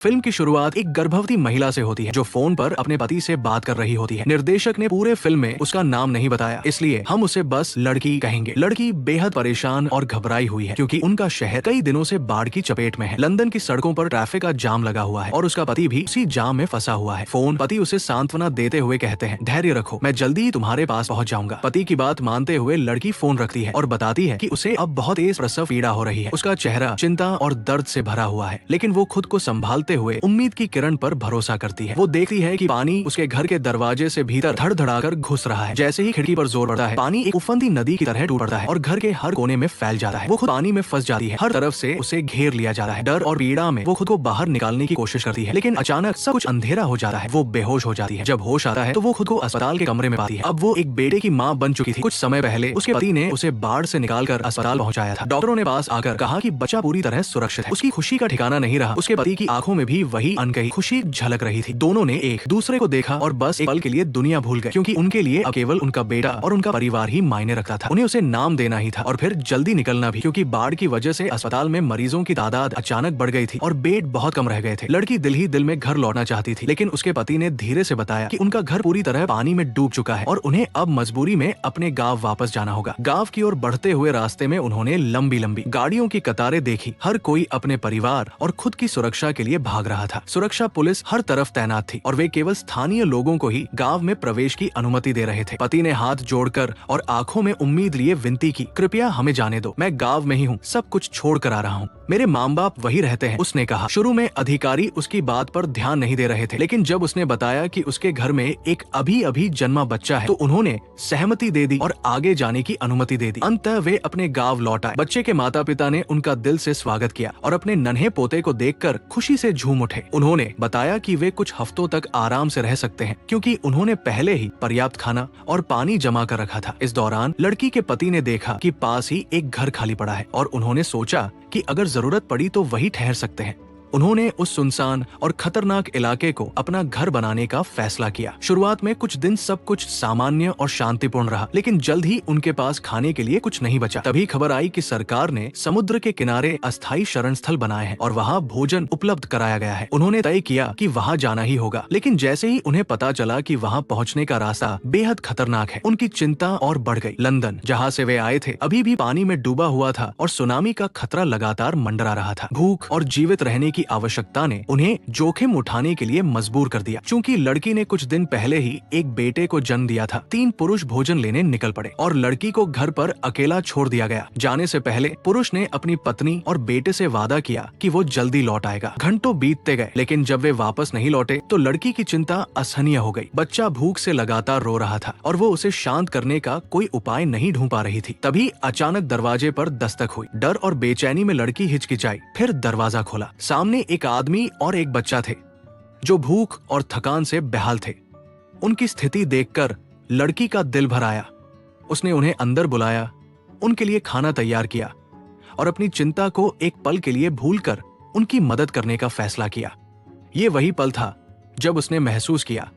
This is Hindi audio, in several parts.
फिल्म की शुरुआत एक गर्भवती महिला से होती है जो फोन पर अपने पति से बात कर रही होती है। निर्देशक ने पूरे फिल्म में उसका नाम नहीं बताया, इसलिए हम उसे बस लड़की कहेंगे। लड़की बेहद परेशान और घबराई हुई है क्योंकि उनका शहर कई दिनों से बाढ़ की चपेट में है। लंदन की सड़कों पर ट्रैफिक का जाम लगा हुआ है और उसका पति भी उसी जाम में फंसा हुआ है। फोन पति उसे सांत्वना देते हुए कहते हैं, धैर्य रखो, मैं जल्दी ही तुम्हारे पास पहुंच जाऊंगा। पति की बात मानते हुए लड़की फोन रखती है और बताती है कि उसे अब बहुत तेज प्रसव पीड़ा हो रही है। उसका चेहरा चिंता और दर्द से भरा हुआ है, लेकिन वो खुद को संभालते हुए उम्मीद की किरण पर भरोसा करती है। वो देखती है कि पानी उसके घर के दरवाजे से भीतर धड़धड़ाकर घुस रहा है। जैसे ही खिड़की पर जोर पड़ता है, पानी एक उफंदी नदी की तरह टूट पड़ता है और घर के हर कोने में फैल जाता है। वो खुद पानी में फंस जाती है। हर तरफ से उसे घेर लिया जाता है। डर और पीड़ा में वो खुद को बाहर निकालने की कोशिश करती है, लेकिन अचानक सब कुछ अंधेरा हो जाता है। वो बेहोश हो जाती है। जब होश आता है तो वो खुद को अस्पताल के कमरे में पाती है। अब वो एक बेटे की माँ बन चुकी थी। कुछ समय पहले उसके पति ने उसे बाढ़ से निकालकर अस्पताल पहुंचाया था। डॉक्टरों ने पास आकर कहा कि बच्चा पूरी तरह सुरक्षित है। उसकी खुशी का ठिकाना नहीं रहा। उसके पति की आंखों में भी वही अनकही खुशी झलक रही थी। दोनों ने एक दूसरे को देखा और बस एक पल के लिए दुनिया भूल गए, क्योंकि उनके लिए अब केवल उनका बेटा और उनका परिवार ही मायने रखता था। उन्हें उसे नाम देना ही था और फिर जल्दी निकलना भी, क्योंकि बाढ़ की वजह से अस्पताल में मरीजों की तादाद अचानक बढ़ गई थी और बेड बहुत कम रह गए थे। लड़की दिल ही दिल में घर लौटना चाहती थी, लेकिन उसके पति ने धीरे से बताया कि उनका घर पूरी तरह पानी में डूब चुका है और उन्हें अब मजबूरी में अपने गांव वापस जाना होगा। गांव की ओर बढ़ते हुए रास्ते में उन्होंने लंबी लंबी गाड़ियों की कतारें देखी। हर कोई अपने परिवार और खुद की सुरक्षा के लिए भाग रहा था। सुरक्षा पुलिस हर तरफ तैनात थी और वे केवल स्थानीय लोगों को ही गांव में प्रवेश की अनुमति दे रहे थे। पति ने हाथ जोड़कर और आंखों में उम्मीद लिए विनती की, कृपया हमें जाने दो, मैं गांव में ही हूँ, सब कुछ छोड़ कर आ रहा हूँ, मेरे माँ बाप वही रहते हैं। उसने कहा। शुरू में अधिकारी उसकी बात पर ध्यान नहीं दे रहे थे, लेकिन जब उसने बताया कि उसके घर में एक अभी अभी जन्मा बच्चा है तो उन्होंने सहमति दे दी और आगे जाने की अनुमति दे दी। अंततः वे अपने गाँव लौट आए। बच्चे के माता पिता ने उनका दिल से स्वागत किया और अपने नन्हे पोते को देखकर खुशी से झूम उठे। उन्होंने बताया कि वे कुछ हफ्तों तक आराम से रह सकते हैं, क्योंकि उन्होंने पहले ही पर्याप्त खाना और पानी जमा कर रखा था। इस दौरान लड़की के पति ने देखा कि पास ही एक घर खाली पड़ा है और उन्होंने सोचा कि अगर जरूरत पड़ी तो वही ठहर सकते हैं। उन्होंने उस सुनसान और खतरनाक इलाके को अपना घर बनाने का फैसला किया। शुरुआत में कुछ दिन सब कुछ सामान्य और शांतिपूर्ण रहा, लेकिन जल्द ही उनके पास खाने के लिए कुछ नहीं बचा। तभी खबर आई कि सरकार ने समुद्र के किनारे अस्थायी शरण स्थल बनाए हैं और वहाँ भोजन उपलब्ध कराया गया है। उन्होंने तय किया कि वहाँ जाना ही होगा, लेकिन जैसे ही उन्हें पता चला कि वहाँ पहुँचने का रास्ता बेहद खतरनाक है, उनकी चिंता और बढ़ गई। लंदन, जहाँ से वे आए थे, अभी भी पानी में डूबा हुआ था और सुनामी का खतरा लगातार मंडरा रहा था। भूख और जीवित रहने की आवश्यकता ने उन्हें जोखिम उठाने के लिए मजबूर कर दिया। चूंकि लड़की ने कुछ दिन पहले ही एक बेटे को जन्म दिया था, 3 पुरुष भोजन लेने निकल पड़े और लड़की को घर पर अकेला छोड़ दिया गया। जाने से पहले पुरुष ने अपनी पत्नी और बेटे से वादा किया कि वो जल्दी लौट आएगा। घंटों बीतते गए, लेकिन जब वे वापस नहीं लौटे तो लड़की की चिंता असहनीय हो गई। बच्चा भूख से लगातार रो रहा था और वो उसे शांत करने का कोई उपाय नहीं ढूंढ पा रही थी। तभी अचानक दरवाजे पर दस्तक हुई। डर और बेचैनी में लड़की हिचकिचाई। फिर दरवाजा खोला। सामने एक आदमी और एक बच्चा थे जो भूख और थकान से बेहाल थे। उनकी स्थिति देखकर लड़की का दिल भर आया। उसने उन्हें अंदर बुलाया, उनके लिए खाना तैयार किया और अपनी चिंता को एक पल के लिए भूलकर उनकी मदद करने का फैसला किया। ये वही पल था जब उसने महसूस किया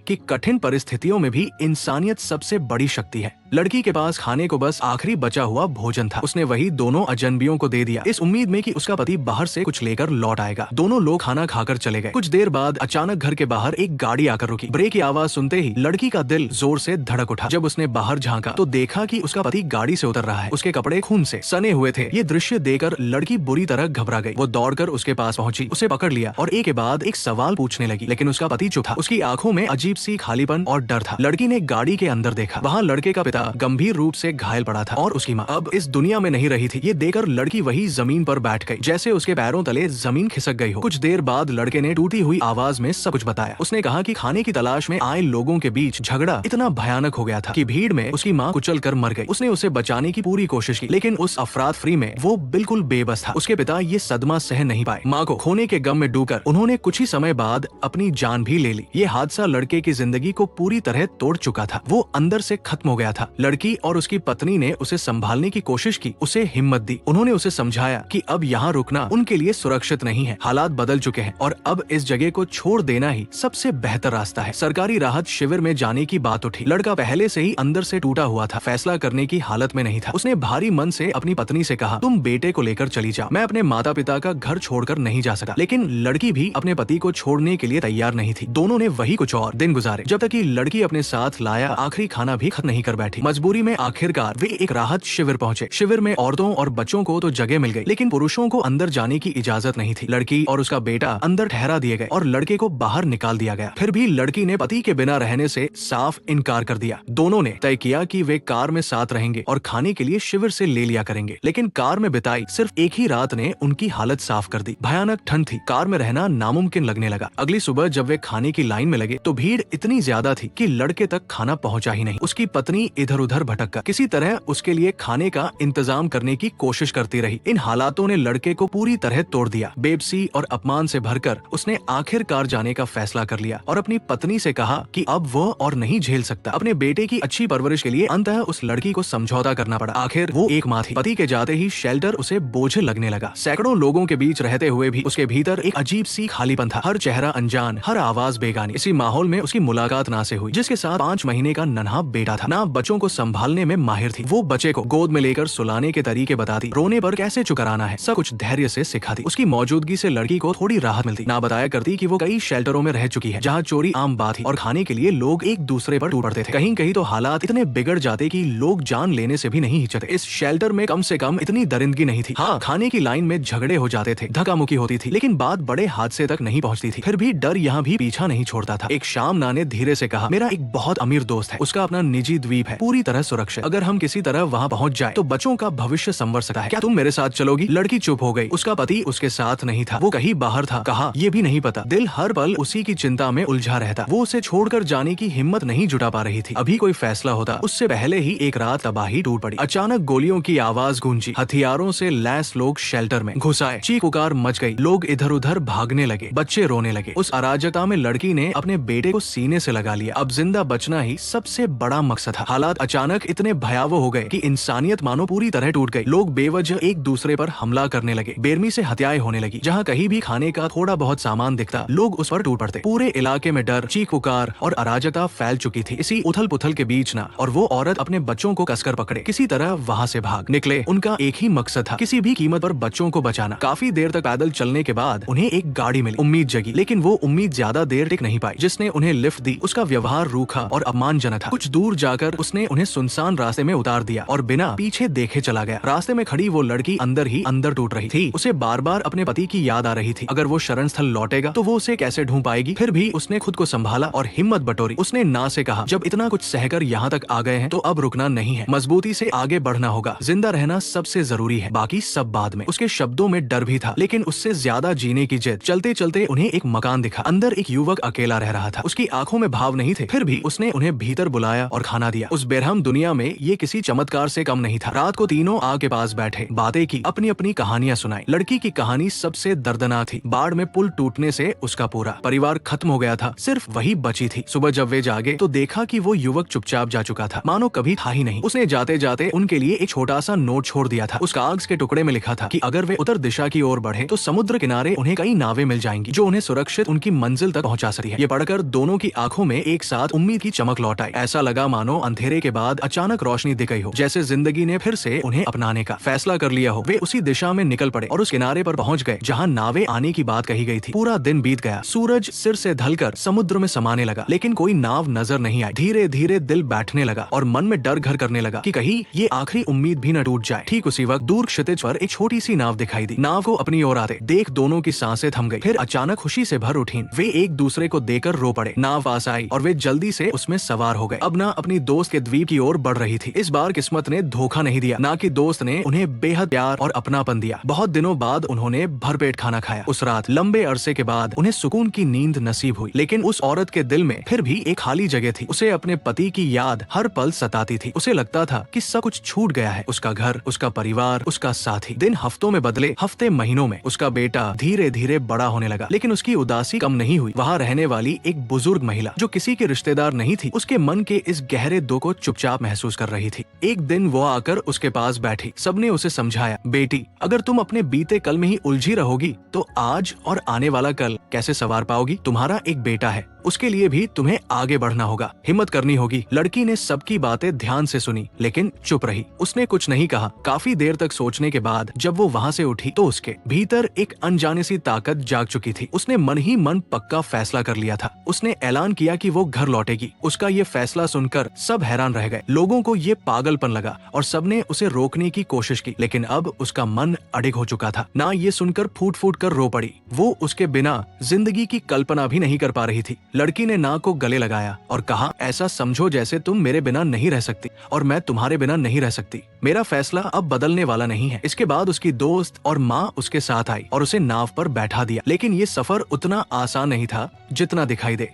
कि कठिन परिस्थितियों में भी इंसानियत सबसे बड़ी शक्ति है। लड़की के पास खाने को बस आखिरी बचा हुआ भोजन था। उसने वही दोनों अजनबियों को दे दिया, इस उम्मीद में कि उसका पति बाहर से कुछ लेकर लौट आएगा। दोनों लोग खाना खाकर चले गए। कुछ देर बाद अचानक घर के बाहर एक गाड़ी आकर रुकी। ब्रेक की आवाज सुनते ही लड़की का दिल जोर से धड़क उठा। जब उसने बाहर झांका तो देखा कि उसका पति गाड़ी से उतर रहा है। उसके कपड़े खून से सने हुए थे। ये दृश्य देखकर लड़की बुरी तरह घबरा गई। वो दौड़कर उसके पास पहुंची, उसे पकड़ लिया और एक के बाद एक सवाल पूछने लगी, लेकिन उसका पति चुप था। उसकी आंखों में अजीब सी खालीपन और डर था। लड़की ने गाड़ी के अंदर देखा। वहाँ लड़के का पिता गंभीर रूप से घायल पड़ा था और उसकी माँ अब इस दुनिया में नहीं रही थी। ये देखकर लड़की वही जमीन पर बैठ गई, जैसे उसके पैरों तले जमीन खिसक गई हो। कुछ देर बाद लड़के ने टूटी हुई आवाज में सब कुछ बताया। उसने कहा कि खाने की तलाश में आए लोगों के बीच झगड़ा इतना भयानक हो गया था कि भीड़ में उसकी माँ कुचल कर मर गई। उसने उसे बचाने की पूरी कोशिश की, लेकिन उस अफरात फरी में वो बिल्कुल बेबस था। उसके पिता ये सदमा सह नहीं पाए। माँ को खोने के गम में डूबकर उन्होंने कुछ ही समय बाद अपनी जान भी ले ली। ये हादसा लड़के की जिंदगी को पूरी तरह तोड़ चुका था। वो अंदर से खत्म हो गया था था। लड़की और उसकी पत्नी ने उसे संभालने की कोशिश की, उसे हिम्मत दी। उन्होंने उसे समझाया कि अब यहाँ रुकना उनके लिए सुरक्षित नहीं है, हालात बदल चुके हैं और अब इस जगह को छोड़ देना ही सबसे बेहतर रास्ता है। सरकारी राहत शिविर में जाने की बात उठी। लड़का पहले से ही अंदर से टूटा हुआ था, फैसला करने की हालत में नहीं था। उसने भारी मन से अपनी पत्नी से कहा, तुम बेटे को लेकर चली जाओ, मैं अपने माता पिता का घर छोड़कर नहीं जा सकता। लेकिन लड़की भी अपने पति को छोड़ने के लिए तैयार नहीं थी। दोनों ने वही कुछ और दिन गुजारे, जब तक कि लड़की अपने साथ लाया आखिरी खाना भी खत्म नहीं कर बैठी। मजबूरी में आखिरकार वे एक राहत शिविर पहुंचे। शिविर में औरतों और बच्चों को तो जगह मिल गई, लेकिन पुरुषों को अंदर जाने की इजाजत नहीं थी। लड़की और उसका बेटा अंदर ठहरा दिए गए और लड़के को बाहर निकाल दिया गया। फिर भी लड़की ने पति के बिना रहने से साफ इनकार कर दिया। दोनों ने तय किया कि वे कार में साथ रहेंगे और खाने के लिए शिविर से ले लिया करेंगे। लेकिन कार में बिताई सिर्फ एक ही रात ने उनकी हालत साफ कर दी। भयानक ठंड थी, कार में रहना नामुमकिन लगने लगा। अगली सुबह जब वे खाने की लाइन में लगे तो भीड़ इतनी ज्यादा थी कि लड़के तक खाना पहुंचा ही नहीं। उसकी पत्नी इधर उधर भटक कर किसी तरह उसके लिए खाने का इंतजाम करने की कोशिश करती रही। इन हालातों ने लड़के को पूरी तरह तोड़ दिया। बेबसी और अपमान से भरकर उसने आखिरकार जाने का फैसला कर लिया और अपनी पत्नी से कहा कि अब वो और नहीं झेल सकता। अपने बेटे की अच्छी परवरिश के लिए अंततः उस लड़की को समझौता करना पड़ा। आखिर वो एक माँ थी। पति के जाते ही शेल्टर उसे बोझ लगने लगा। सैकड़ों लोगों के बीच रहते हुए भी उसके भीतर एक अजीब सी खालीपन था। हर चेहरा अनजान, हर आवाज बेगानी। इसी माहौल में उसकी मुलाकात ना से हुई जिसके साथ 5 महीने का नन्हा बेटा था। ना बच्चों को संभालने में माहिर थी। वो बच्चे को गोद में लेकर सुलाने के तरीके बताती, रोने पर कैसे चुकराना है, सब कुछ धैर्य से सिखाती। उसकी मौजूदगी से लड़की को थोड़ी राहत मिलती। ना बताया करती कि वो कई शेल्टरों में रह चुकी है जहाँ चोरी आम बात थी और खाने के लिए लोग एक दूसरे पर टूट पड़ते थे। कहीं कहीं तो हालात इतने बिगड़ जाते कि लोग जान लेने से भी नहीं हिचकते। इस शेल्टर में कम से कम इतनी दरिंदगी नहीं थी। हाँ, खाने की लाइन में झगड़े हो जाते थे, धक्का-मुक्की होती थी, लेकिन बात बड़े हादसे तक नहीं पहुंचती थी। फिर भी डर यहाँ भी पीछा नहीं छोड़ता था। एक शाम ना ने धीरे से कहा, मेरा एक बहुत अमीर दोस्त है, उसका अपना निजी द्वीप है, पूरी तरह सुरक्षित। अगर हम किसी तरह वहाँ पहुँच जाए तो बच्चों का भविष्य संवर सकता है। क्या तुम मेरे साथ चलोगी? लड़की चुप हो गई। उसका पति उसके साथ नहीं था, वो कहीं बाहर था। कहा, ये भी नहीं पता। दिल हर पल उसी की चिंता में उलझा रहता। वो उसे छोड़कर जाने की हिम्मत नहीं जुटा पा रही थी। अभी कोई फैसला होता, उससे पहले ही एक रात तबाही टूट पड़ी। अचानक गोलियों की आवाज गूंजी, हथियारों से लैस लोग शेल्टर में घुस आए। चीख पुकार मच गई, लोग इधर उधर भागने लगे, बच्चे रोने लगे। उस अराजकता में लड़की ने अपने बेटे को सीने से लगा लिया। अब जिंदा बचना ही सबसे बड़ा मकसद था। हालात अचानक इतने भयावह हो गए कि इंसानियत मानो पूरी तरह टूट गई। लोग बेवजह एक दूसरे पर हमला करने लगे, बेरमी से हत्याएं होने लगी। जहाँ कहीं भी खाने का थोड़ा बहुत सामान दिखता, लोग उस पर टूट पड़ते। पूरे इलाके में डर, चीख पुकार और अराजकता फैल चुकी थी। इसी उथल पुथल के बीच ना और वो औरत अपने बच्चों को कसकर पकड़े, किसी तरह वहाँ से भाग निकले। उनका एक ही मकसद था, किसी भी कीमत पर बच्चों को बचाना। काफी देर तक पैदल चलने के बाद उन्हें एक गाड़ी मिली। उम्मीद जगी, लेकिन वो उम्मीद ज्यादा देर टिक नहीं पाई। जिसने उन्हें लिफ्ट दी उसका व्यवहार रूखा और अपमानजनक था। कुछ दूर जाकर उसने उन्हें सुनसान रास्ते में उतार दिया और बिना पीछे देखे चला गया। रास्ते में खड़ी वो लड़की अंदर ही अंदर टूट रही थी। उसे बार बार अपने पति की याद आ रही थी। अगर वो शरण स्थल लौटेगा तो वो उसे कैसे ढूंढ पाएगी। फिर भी उसने खुद को संभाला और हिम्मत बटोरी। उसने ना से कहा, जब इतना कुछ सहकर यहाँ तक आ गए हैं तो अब रुकना नहीं है, मजबूती से आगे बढ़ना होगा। जिंदा रहना सबसे जरूरी है, बाकी सब बाद में। उसके शब्दों में डर भी था, लेकिन उससे ज्यादा जीने की जिद। चलते चलते उन्हें एक मकान दिखा। अंदर एक युवक अकेला रह रहा था। उसकी आंखों में भाव नहीं थे, फिर भी उसने उन्हें भीतर बुलाया और खाना दिया। उस बेरहम दुनिया में ये किसी चमत्कार से कम नहीं था। रात को तीनों आग के पास बैठे, बातें की, अपनी अपनी कहानियां सुनाई। लड़की की कहानी सबसे दर्दनाक थी। बाढ़ में पुल टूटने से उसका पूरा परिवार खत्म हो गया था, सिर्फ वही बची थी। सुबह जब वे जागे तो देखा कि वो युवक चुपचाप जा चुका था, मानो कभी था ही नहीं। उसने जाते जाते उनके लिए एक छोटा सा नोट छोड़ दिया था। उस कागज के टुकड़े में लिखा था कि अगर वे उत्तर दिशा की ओर बढ़े तो समुद्र किनारे उन्हें कई नावें मिल जाएंगी जो उन्हें सुरक्षित उनकी मंजिल तक पहुंचा सकती है। ये पढ़कर दोनों की आंखों में एक साथ उम्मीद की चमक लौट आई। ऐसा लगा मानो अंधेरे के बाद अचानक रोशनी दिख गई हो, जैसे जिंदगी ने फिर से उन्हें अपनाने का फैसला कर लिया हो। वे उसी दिशा में निकल पड़े और उस किनारे पर पहुंच गए जहां नावें आने की बात कही गई थी। पूरा दिन बीत गया, सूरज सिर से ढलकर समुद्र में समाने लगा, लेकिन कोई नाव नजर नहीं आई। धीरे धीरे दिल बैठने लगा और मन में डर घर करने लगा कि कहीं ये आखिरी उम्मीद भी न टूट जाए। ठीक उसी वक्त दूर क्षितिज पर एक छोटी सी नाव दिखाई दी। नाव को अपनी ओर आते देख दोनों की सांसें थम गई, फिर अचानक खुशी से भर उठी। वे एक दूसरे को देकर रो पड़े। नाव पास आई और वे जल्दी से उसमें सवार हो गए। अब ना अपनी दोस्त के द्वीप की ओर बढ़ रही थी। इस बार किस्मत ने धोखा नहीं दिया, ना कि दोस्त ने उन्हें बेहद प्यार और अपनापन दिया। बहुत दिनों बाद उन्होंने भरपेट खाना खाया। उस रात लंबे अरसे के बाद उन्हें सुकून की नींद नसीब हुई, लेकिन उस औरत के दिल में फिर भी एक खाली जगह थी। उसे अपने पति की याद हर पल सताती थी। उसे लगता था कि सब कुछ छूट गया है, उसका घर, उसका परिवार, उसका साथी। दिन हफ्तों में बदले, हफ्ते महीनों में। उसका बेटा धीरे धीरे बड़ा होने लगा, लेकिन उसकी उदासी कम नहीं हुई। वहाँ रहने वाली एक बुजुर्ग महिला जो किसी की रिश्तेदार नहीं थी, उसके मन के इस गहरे दुख को चुपचाप महसूस कर रही थी। एक दिन वो आकर उसके पास बैठी। सबने उसे समझाया, बेटी अगर तुम अपने बीते कल में ही उलझी रहोगी तो आज और आने वाला कल कैसे संवार पाओगी। तुम्हारा एक बेटा है, उसके लिए भी तुम्हें आगे बढ़ना होगा, हिम्मत करनी होगी। लड़की ने सबकी बातें ध्यान से सुनी लेकिन चुप रही। उसने कुछ नहीं कहा। काफी देर तक सोचने के बाद जब वो वहाँ से उठी तो उसके भीतर एक अनजाने सी ताकत जाग चुकी थी। उसने मन ही मन पक्का फैसला कर लिया था। उसने ऐलान किया कि वो घर लौटेगी। उसका ये फैसला सुनकर सब हैरान रह गए। लोगों को ये पागलपन लगा और सबने उसे रोकने की कोशिश की, लेकिन अब उसका मन अडिग हो चुका था। ना ये सुनकर फूट फूट कर रो पड़ी। वो उसके बिना जिंदगी की कल्पना भी नहीं कर पा रही थी। लड़की ने नाक को गले लगाया और कहा, ऐसा समझो जैसे तुम मेरे बिना नहीं रह सकती और मैं तुम्हारे बिना नहीं रह सकती। मेरा फैसला अब बदलने वाला नहीं है। इसके बाद उसकी दोस्त और माँ उसके साथ आई और उसे नाव पर बैठा दिया। लेकिन ये सफर उतना आसान नहीं था जितना दिखाई दे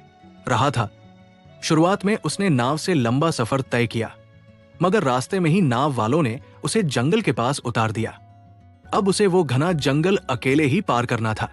रहा था। शुरुआत में उसने नाव से लंबा सफर तय किया, मगर रास्ते में ही नाव वालों ने उसे जंगल के पास उतार दिया। अब उसे वो घना जंगल अकेले ही पार करना था।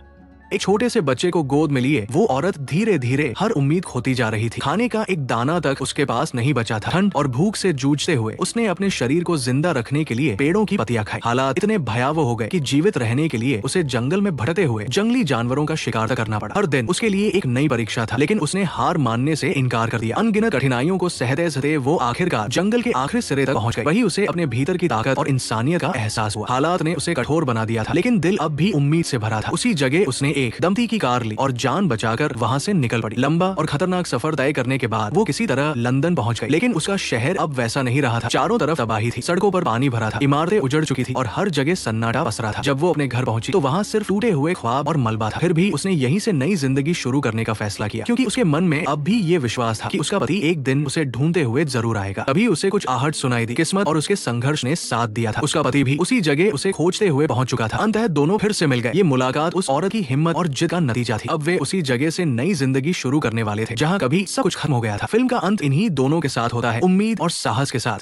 एक छोटे से बच्चे को गोद में लिए वो औरत धीरे धीरे हर उम्मीद खोती जा रही थी। खाने का एक दाना तक उसके पास नहीं बचा था। ठंड और भूख से जूझते हुए उसने अपने शरीर को जिंदा रखने के लिए पेड़ों की पत्तियां खाई। हालात इतने भयावह हो गए कि जीवित रहने के लिए उसे जंगल में भटकते हुए जंगली जानवरों का शिकार करना पड़ा। हर दिन उसके लिए एक नई परीक्षा था, लेकिन उसने हार मानने से इनकार कर दिया। अनगिनत कठिनाइयों को सहते सहते वो आखिरकार जंगल के आखिरी सिरे तक पहुंच गई। वही उसे अपने भीतर की ताकत और इंसानियत का एहसास हुआ। हालात ने उसे कठोर बना दिया था, लेकिन दिल अब भी उम्मीद से भरा था। उसी जगह उसने एक दमती की कार ली और जान बचाकर वहाँ से निकल पड़ी। लंबा और खतरनाक सफर तय करने के बाद वो किसी तरह लंदन पहुंच गई, लेकिन उसका शहर अब वैसा नहीं रहा था। चारों तरफ तबाही थी, सड़कों पर पानी भरा था, इमारतें उजड़ चुकी थी और हर जगह सन्नाटा पसरा था। जब वो अपने घर पहुंची तो वहाँ सिर्फ टूटे हुए ख्वाब और मलबा था। फिर भी उसने यहीं से नई जिंदगी शुरू करने का फैसला किया, क्योंकि उसके मन में अब भी ये विश्वास था कि उसका पति एक दिन उसे ढूंढते हुए जरूर आएगा। तभी उसे कुछ आहट सुनाई दी। किस्मत और उसके संघर्ष ने साथ दिया था। उसका पति भी उसी जगह उसे खोजते हुए पहुंच चुका था। अंततः दोनों फिर से मिल गए। ये मुलाकात उस औरत की हिम्मत और जिद का नतीजा थी। अब वे उसी जगह से नई जिंदगी शुरू करने वाले थे जहां कभी सब कुछ खत्म हो गया था। फिल्म का अंत इन्हीं दोनों के साथ होता है, उम्मीद और साहस के साथ।